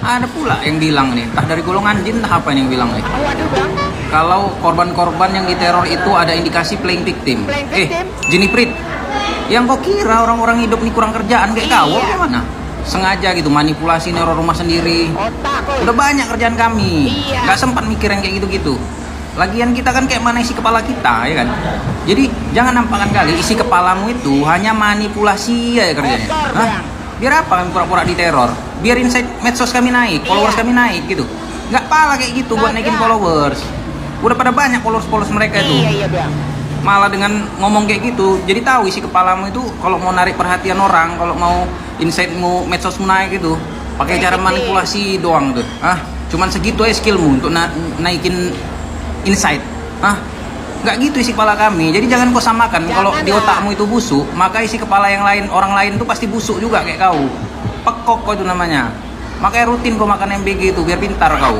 Ada pula yang bilang nih, entah dari golongan jin, entah apa yang bilang nih. Oh, waduh bang. Kalau korban-korban yang diteror itu ada indikasi playing victim. Playing victim? Jeniprit, yang kau kira orang-orang hidup nih kurang kerjaan kayak kau, Iya. gimana? Sengaja gitu, manipulasi neror rumah sendiri. Otak kok. Udah banyak kerjaan kami, Iya. nggak sempat mikir yang kayak gitu-gitu. Lagian kita kan kayak mana isi kepala kita, ya kan? Jadi jangan nampakkan kali isi kepalamu itu hanya manipulasi ya kerjanya. Kotor, Hah? Bang. Biar apa kami pura-pura diteror? Biar insight medsos kami naik, followers Iya. kami naik gitu. Nggak pala kayak gitu buat naikin Kagak. followers. Udah pada banyak followers mereka itu. Iya bang. Malah dengan ngomong kayak gitu, jadi tahu isi kepalamu itu kalau mau narik perhatian orang, kalau mau insightmu, medsosmu naik gitu, pakai cara manipulasi doang tuh. Cuman segitu aja skillmu untuk naikin insight. Nggak gitu isi kepala kami. Jadi jangan kau samakan. Kalau di Jangan, otakmu itu busuk, maka isi kepala yang lain, orang lain tuh pasti busuk juga kayak kau. Pekok kau itu namanya. Makanya rutin kau makan MBG itu biar pintar kau.